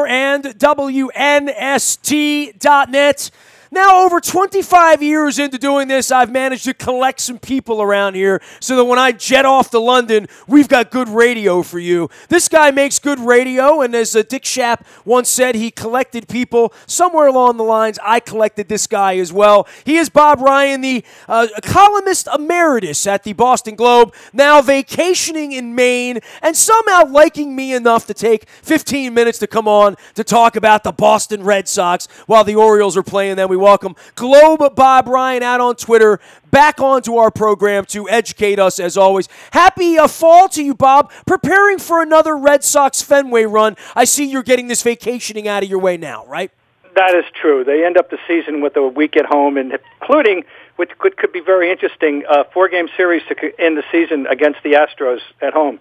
and WNST.net. Now, over 25 years into doing this, I've managed to collect some people around here so that when I jet off to London, we've got good radio for you. This guy makes good radio, and as Dick Schaap once said, he collected people. Somewhere along the lines, I collected this guy as well. He is Bob Ryan, the columnist emeritus at the Boston Globe, now vacationing in Maine, and somehow liking me enough to take 15 minutes to come on to talk about the Boston Red Sox while the Orioles are playing them. We welcome Globe Bob Ryan out on Twitter, back onto our program to educate us as always. Happy fall to you, Bob. Preparing for another Red Sox Fenway run. I see you're getting this vacationing out of your way now, right? That is true. They end up the season with a week at home, and including, which could be very interesting, a 4-game series to end the season against the Astros at home.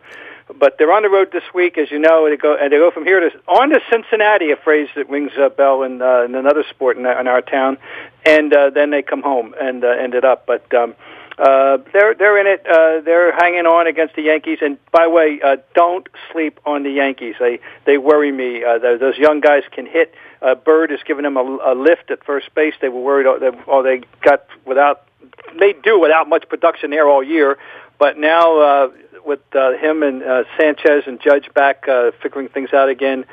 But they're on the road this week, as you know, and they go from here on to Cincinnati, a phrase that rings a bell in another sport in our town, and then they come home and end it up. But they're in it. They're hanging on against the Yankees. And by the way, don't sleep on the Yankees. They worry me. Those young guys can hit. Bird is giving them a lift at first base. They were worried. They do without much production there all year, but now. With him and Sanchez and Judge back figuring things out again,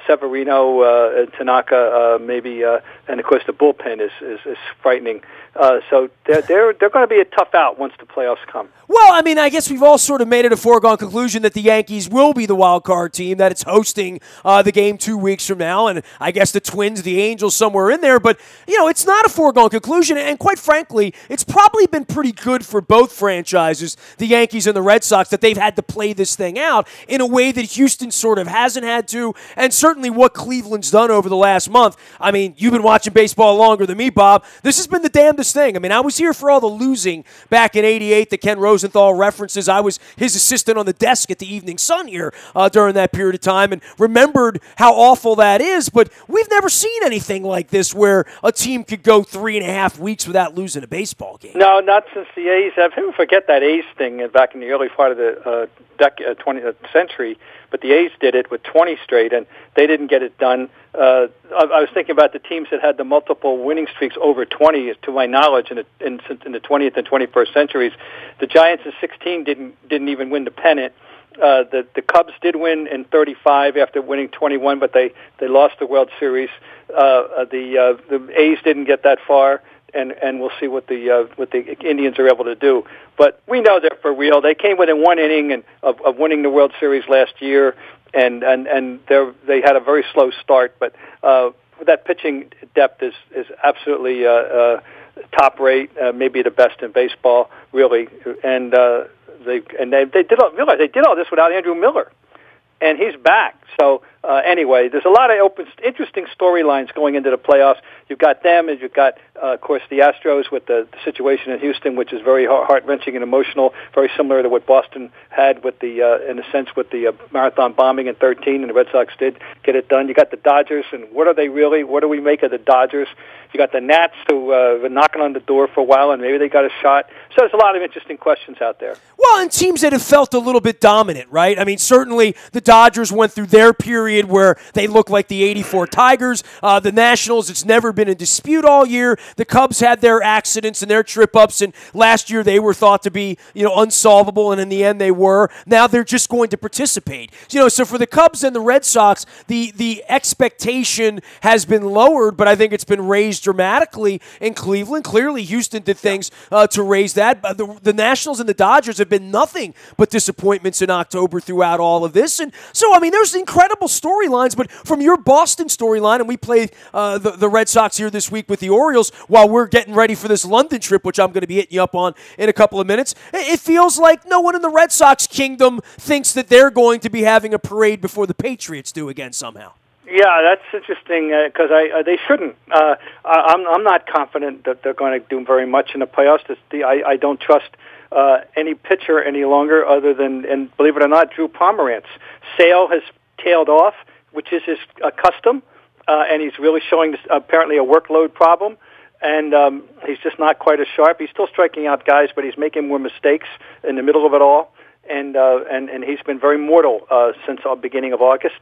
Severino, Tanaka, maybe, and of course the bullpen is frightening. So they're going to be a tough out once the playoffs come. Well, I mean, I guess we've all sort of made it a foregone conclusion that the Yankees will be the wild card team, that it's hosting the game 2 weeks from now, and I guess the Twins, the Angels, somewhere in there. But, you know, it's not a foregone conclusion, and quite frankly, it's probably been pretty good for both franchises, the Yankees and the Red Sox, that they've had to play this thing out in a way that Houston sort of hasn't had to, and certainly what Cleveland's done over the last month. I mean, you've been watching baseball longer than me, Bob. This has been the damnedest thing. I mean, I was here for all the losing back in '88 that Ken Rosenthal references. I was his assistant on the desk at the Evening Sun here during that period of time and remembered how awful that is, but we've never seen anything like this where a team could go 3.5 weeks without losing a baseball game. No, not since the A's. I never forget that A's thing back in the early part of the 20th century, but the A's did it with 20 straight, and they didn't get it done. I was thinking about the teams that had the multiple winning streaks over 20, to my knowledge, in the 20th and 21st centuries. The Giants in 16 didn't even win the pennant. The Cubs did win in 35 after winning 21, but they lost the World Series. The A's didn't get that far. And we'll see what the Indians are able to do. But we know they're for real. They came within one inning of winning the World Series last year, and they had a very slow start. But that pitching depth is absolutely top rate, maybe the best in baseball, really. And they did all this without Andrew Miller, and he's back. So anyway, there's a lot of interesting storylines going into the playoffs. You've got them, and you've got, of course, the Astros with the situation in Houston, which is very heart-wrenching and emotional, very similar to what Boston had with in a sense, with the marathon bombing in 2013, and the Red Sox did get it done. You got the Dodgers, and what are they really? What do we make of the Dodgers? You got the Nats, who have been knocking on the door for a while, and maybe they got a shot. So there's a lot of interesting questions out there. Well, and teams that have felt a little bit dominant, right? I mean, certainly the Dodgers went through their period where they looked like the '84 Tigers. The Nationals, it's never been in dispute all year. The Cubs had their accidents and their trip-ups, and last year they were thought to be, unsolvable, and in the end they were. Now they're just going to participate. So for the Cubs and the Red Sox, the expectation has been lowered, but I think it's been raised dramatically in Cleveland. Clearly, Houston did things to raise that. The Nationals and the Dodgers have been nothing but disappointments in October throughout all of this. And so, I mean, there's incredible storylines, but from your Boston storyline, and we play the Red Sox here this week with the Orioles while we're getting ready for this London trip, which I'm going to be hitting you up on in a couple of minutes, it feels like no one in the Red Sox kingdom thinks that they're going to be having a parade before the Patriots do again somehow. Yeah, that's interesting because they shouldn't. I'm not confident that they're going to do very much in the playoffs. I don't trust any pitcher any longer other than, and believe it or not, Drew Pomerantz. Sale has tailed off, which is his custom, and he's really showing apparently a workload problem. And he's just not quite as sharp. He's still striking out guys, but he's making more mistakes in the middle of it all. And he's been very mortal since the beginning of August.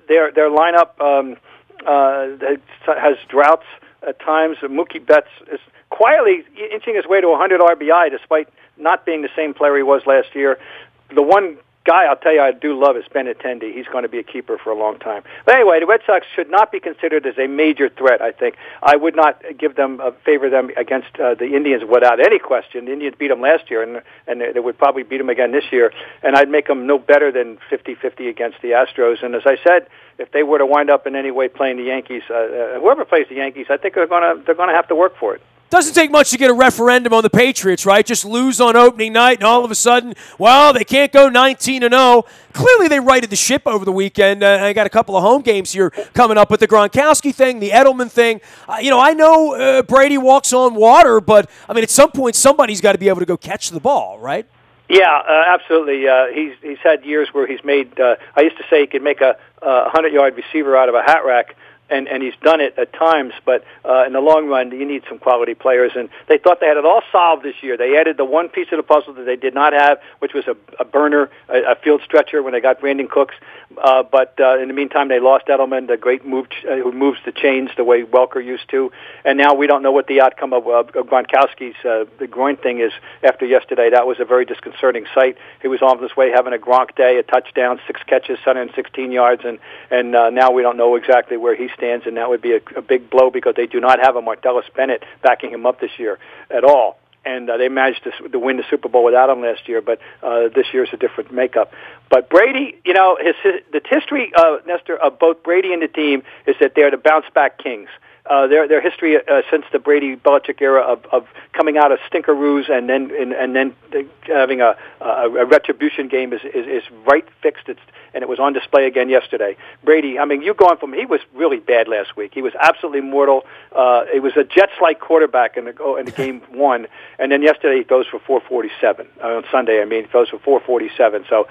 their lineup has droughts at times. Mookie Betts is quietly inching his way to 100 RBI, despite not being the same player he was last year. The one guy I'll tell you I do love is Benintendi. He's going to be a keeper for a long time. But anyway, the Red Sox should not be considered as a major threat, I think. I would not favor them against the Indians without any question. The Indians beat them last year, and they would probably beat them again this year. And I'd make them no better than 50-50 against the Astros. And as I said, if they were to wind up in any way playing the Yankees, whoever plays the Yankees, I think they're going to have to work for it. Doesn't take much to get a referendum on the Patriots, right? Just lose on opening night, and all of a sudden, well, they can't go 19-0. Clearly, they righted the ship over the weekend. I got a couple of home games here coming up with the Gronkowski thing, the Edelman thing. I know Brady walks on water, but, I mean, at some point, somebody's got to be able to go catch the ball, right? Yeah, absolutely. He's had years where he's made. I used to say he could make a 100-yard receiver out of a hat rack. And he's done it at times, but in the long run, you need some quality players. And they thought they had it all solved this year. They added the one piece of the puzzle that they did not have, which was a burner, a field stretcher when they got Brandon Cooks. But in the meantime, they lost Edelman, the great move who moves the chains the way Welker used to. And now we don't know what the outcome of Gronkowski's the groin thing is after yesterday. That was a very disconcerting sight. He was on his way having a Gronk day, a touchdown, 6 catches, 116 yards, and now we don't know exactly where he stands, and that would be a big blow because they do not have a Martellus Bennett backing him up this year at all. And they managed to win the Super Bowl without him last year, but this year's a different makeup. But Brady, the history, Nestor, of both Brady and the team is that they're the bounce-back kings. Their history since the Brady-Belichick era of coming out of stinkeroos and then having a retribution game is right fixed. And it was on display again yesterday. Brady, I mean, he was really bad last week. He was absolutely mortal. It was a Jets-like quarterback in the game one, and then yesterday he throws for 447 on Sunday. I mean, he throws for 447. So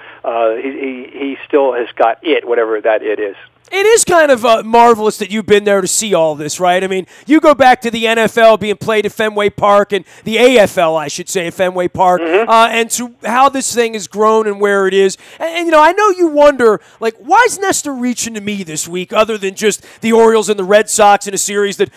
he still has got it, whatever that it is. It is kind of marvelous that you've been there to see all this, right? I mean, you go back to the NFL being played at Fenway Park and the AFL, I should say, at Fenway Park, and to how this thing has grown and where it is. And I know you wonder, like, why is Nestor reaching to me this week other than just the Orioles and the Red Sox in a series that,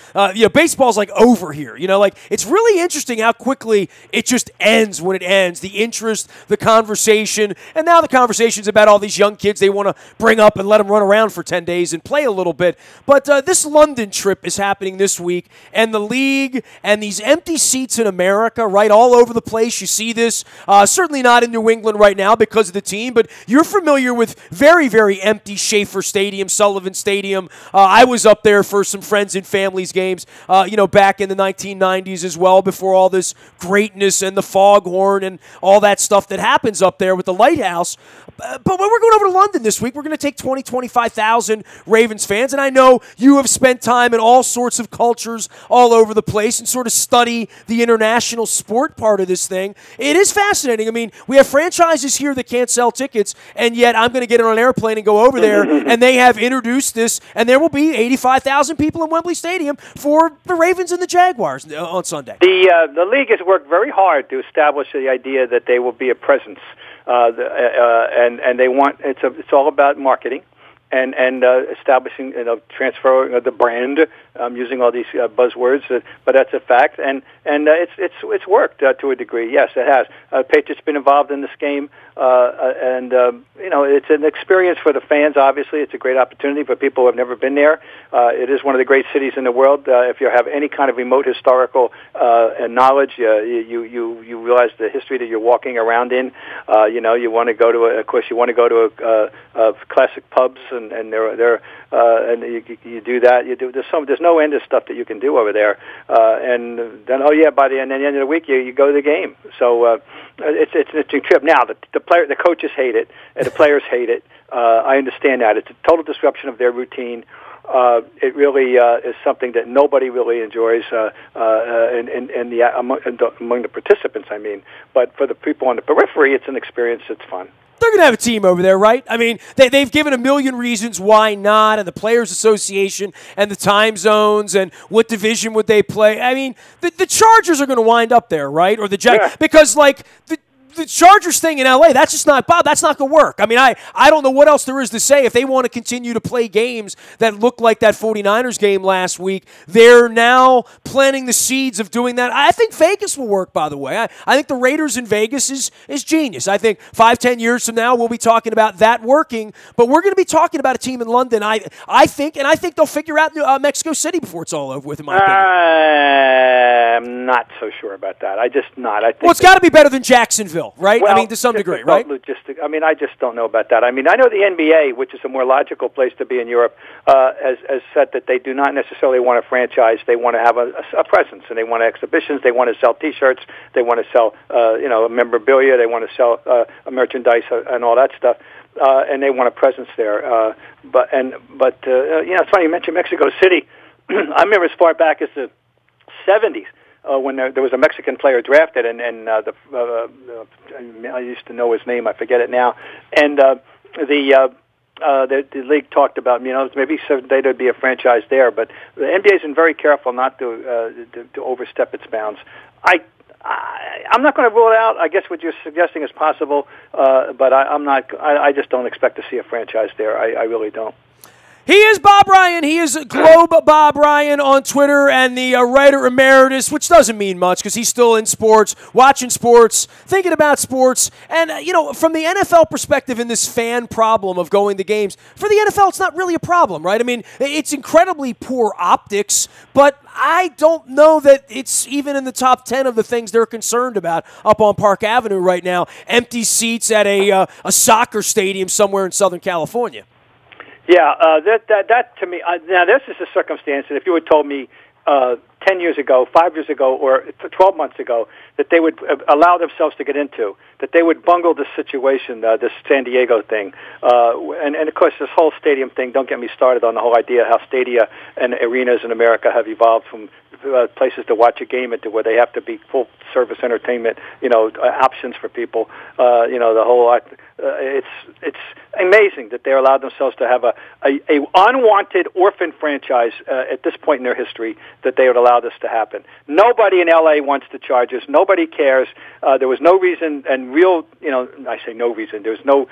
baseball's like over here. It's really interesting how quickly it just ends when it ends. The interest, the conversation, and now the conversation's about all these young kids they want to bring up and let them run around for 10 days and play a little bit. But this London trip is happening this week, and the league and these empty seats in America, right, all over the place. You see this, certainly not in New England right now because of the team, but you're familiar with very, very empty Schaefer Stadium, Sullivan Stadium. I was up there for some friends and families games, back in the 1990s as well, before all this greatness and the foghorn and all that stuff that happens up there with the lighthouse. But when we're going over to London this week, we're going to take 25,000 Ravens fans, and I know you have spent time in all sorts of cultures all over the place and sort of study the international sport part of this thing. It is fascinating. I mean, we have franchises here that can't sell tickets, and yet I'm going to get on an airplane and go over there, and they have introduced this, and there will be 85,000 people in Wembley Stadium for the Ravens and the Jaguars on Sunday. The league has worked very hard to establish the idea that they will be a presence, and they want it's all about marketing. And establishing, transferring the brand. I'm using all these buzzwords, but that's a fact. And it's worked to a degree. Yes, it has. Patriots been involved in this game, and it's an experience for the fans. Obviously, it's a great opportunity for people who have never been there. It is one of the great cities in the world. If you have any kind of remote historical knowledge, you realize the history that you're walking around in. You want to go to, of course, you want to go to a classic pubs. And there and you do that. There's no end of stuff that you can do over there. And then by the end of the week you go to the game. So it's an interesting trip. Now the coaches hate it, and the players hate it. I understand that it's a total disruption of their routine. It really is something that nobody really enjoys among the participants. I mean, but for the people on the periphery, it's an experience that's fun. They're going to have a team over there, right? I mean, they've given a million reasons why not, and the Players Association and the time zones and what division would they play. I mean, the Chargers are going to wind up there, right? Or the Jags, because, like, the the Chargers thing in L.A., that's just not, Bob, that's not going to work. I mean, I don't know what else there is to say. If they want to continue to play games that look like that 49ers game last week, they're now planting the seeds of doing that. I think Vegas will work, by the way. I think the Raiders in Vegas is genius. I think 5-10 years from now, we'll be talking about that working, but we're going to be talking about a team in London, I think they'll figure out Mexico City before it's all over with, in my opinion. I'm not so sure about that. I think it's got to be better than Jacksonville, right? Well, I mean, to some degree, right? I just don't know about that. I mean, I know the NBA, which is a more logical place to be in Europe, has said that they do not necessarily want a franchise. They want to have a presence, and they want exhibitions. They want to sell T-shirts. They want to sell, memorabilia. They want to sell merchandise and all that stuff. And they want a presence there. But it's funny you mentioned Mexico City. I remember as far back as the 70s when there was a Mexican player drafted, and I used to know his name. I forget it now. And the league talked about maybe someday there'd be a franchise there, but the NBA's been very careful not to overstep its bounds. I'm not going to rule it out. I guess what you're suggesting is possible, but I'm not. I just don't expect to see a franchise there. I really don't. He is Bob Ryan. He is Globe Bob Ryan on Twitter, and the writer emeritus, which doesn't mean much because he's still in sports, watching sports, thinking about sports. And, from the NFL perspective in this fan problem of going to games, for the NFL, it's not really a problem, right? I mean, it's incredibly poor optics, but I don't know that it's even in the top 10 of the things they're concerned about up on Park Avenue right now. Empty seats at a soccer stadium somewhere in Southern California. Yeah, that to me. Now, this is a circumstance that if you had told me 10 years ago, 5 years ago, or 12 months ago that they would allow themselves to get into, that they would bungle this situation, this San Diego thing, and of course this whole stadium thing. Don't get me started on the whole idea how stadia and arenas in America have evolved from places to watch a game into where they have to be full service entertainment, options for people. The whole. It's amazing that they allowed themselves to have a unwanted orphan franchise at this point in their history, that they would allow this to happen. Nobody in L.A. wants the Chargers. Nobody cares. There was no reason, and I say no reason. There's no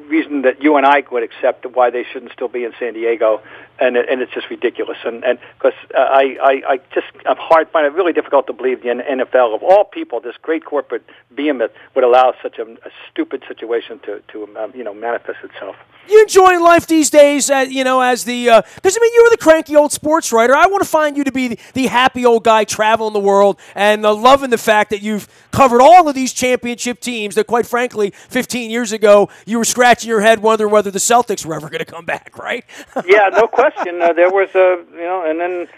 reason that you and I would accept why they shouldn't still be in San Diego, and it's just ridiculous. And because I'm find it really difficult to believe the NFL, of all people, this great corporate behemoth, would allow such a stupid situation to manifest itself. You enjoying life these days, as because you were the cranky old sports writer. I want to find you to be the happy old guy traveling the world and loving the fact that you've covered all of these championship teams that, quite frankly, 15 years ago, you were scratching your head wondering whether the Celtics were ever going to come back, right? Yeah, no question. There was and then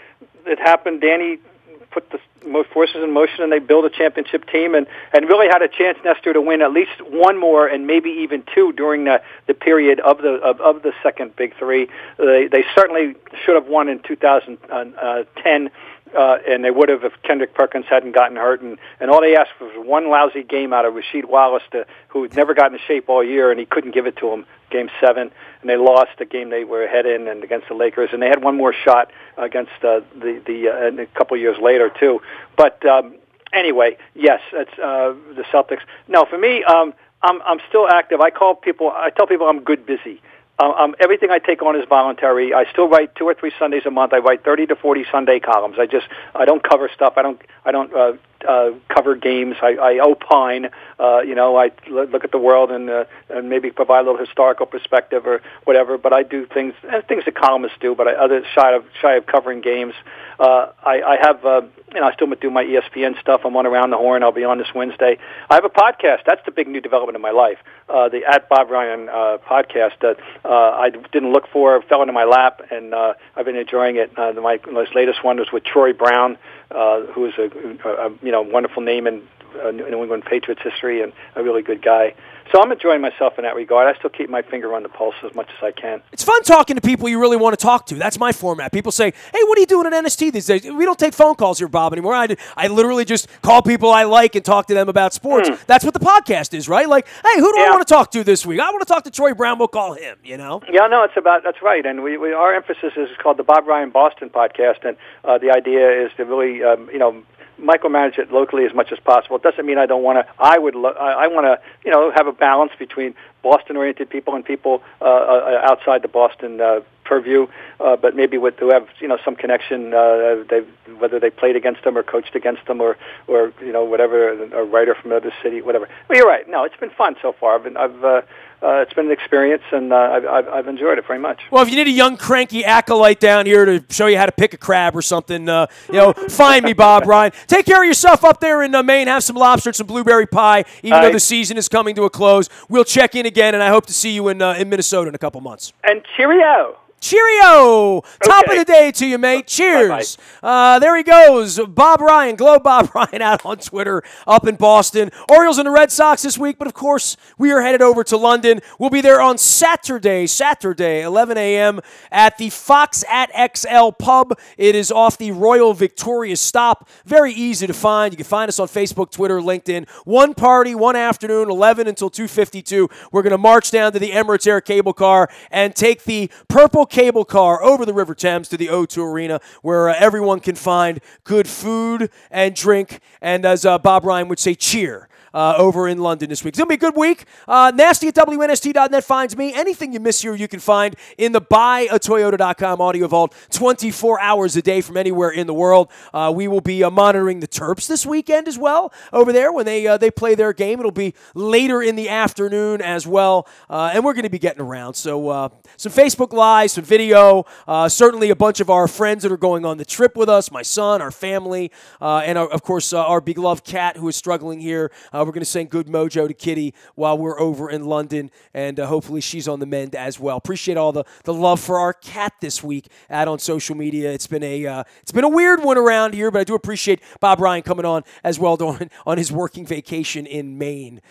it happened. Danny put the forces in motion, and they built a championship team, and really had a chance, Nestor, to win at least one more, and maybe even two during the period of the second Big Three. They certainly should have won in 2010. And they would have if Kendrick Perkins hadn't gotten hurt, and all they asked for was one lousy game out of Rasheed Wallace, who had never gotten in shape all year, and he couldn't give it to him. Game 7, and they lost the game they were ahead in, and against the Lakers, and they had one more shot against a couple of years later too. But anyway, yes, it's the Celtics. No, for me, I'm still active. I tell people I'm good busy. Everything I take on is voluntary. I still write 2 or 3 Sundays a month. I write 30 to 40 Sunday columns. I don't cover stuff. I don't cover games. I opine. I look at the world and maybe provide a little historical perspective or whatever. But I do things that columnists do. But I shy of covering games. I have I still do my ESPN stuff. I'm on Around the Horn. I'll be on this Wednesday. I have a podcast. That's the big new development in my life. The @Bob Ryan podcast that I didn't look for, fell into my lap, and I've been enjoying it. My latest one was with Troy Brown, who is a wonderful name in New England Patriots history and a really good guy. So I'm enjoying myself in that regard. I still keep my finger on the pulse as much as I can. It's fun talking to people you really want to talk to. That's my format. People say, hey, what are you doing at NST these days? We don't take phone calls here, Bob, anymore. I literally just call people I like and talk to them about sports. That's what the podcast is, right? Like, hey, who do I want to talk to this week? I want to talk to Troy Brown. We'll call him, Yeah, no, that's right. And our emphasis is called the Bob Ryan Boston podcast. And the idea is to really, micromanage it locally as much as possible. It doesn't mean I don't want to. I want to, have a balance between Boston-oriented people and people outside the Boston purview, but maybe who have some connection, whether they played against them or coached against them or whatever, a writer from another city, whatever. But you're right. No, it's been fun so far. It's been an experience, and I've enjoyed it very much. Well, if you need a young cranky acolyte down here to show you how to pick a crab or something, find me, Bob Ryan. Take care of yourself up there in Maine. Have some lobster and some blueberry pie, even though the season is coming to a close. We'll check in again, and I hope to see you in Minnesota in a couple months. And cheerio! Cheerio! Top of the day to you, mate. Cheers. There he goes. Bob Ryan, Globe Bob Ryan out on Twitter up in Boston. Orioles and the Red Sox this week, but of course, we are headed over to London. We'll be there on Saturday, 11 a.m. at the Fox at XL Pub. It is off the Royal Victoria stop. Very easy to find. You can find us on Facebook, Twitter, LinkedIn. One party, one afternoon, 11 until 2:52. We're going to march down to the Emirates Air cable car and take the purple cable car over the River Thames to the O2 Arena, where everyone can find good food and drink, and as Bob Ryan would say, cheer. Over in London this week. It's going to be a good week. Nasty at WNST.net finds me. Anything you miss here, you can find in the buyatoyota.com audio vault 24 hours a day from anywhere in the world. We will be monitoring the Terps this weekend as well over there when they play their game. It'll be later in the afternoon as well, and we're going to be getting around. So some Facebook Live, some video, certainly a bunch of our friends that are going on the trip with us, my son, our family, and of course our beloved cat who is struggling here. We're going to send good mojo to Kitty while we're over in London, and hopefully she's on the mend as well. Appreciate all the love for our cat this week out on social media. It's been a weird one around here, but I do appreciate Bob Ryan coming on as well on his working vacation in Maine.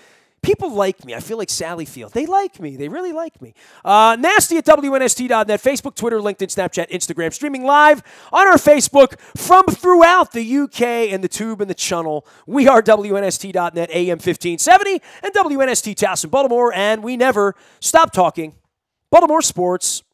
People like me. I feel like Sally Field. They like me. They really like me. Nasty at WNST.net, Facebook, Twitter, LinkedIn, Snapchat, Instagram, streaming live on our Facebook from throughout the UK and the Tube and the Channel. We are WNST.net, AM 1570, and WNST Towson, Baltimore, and we never stop talking Baltimore sports.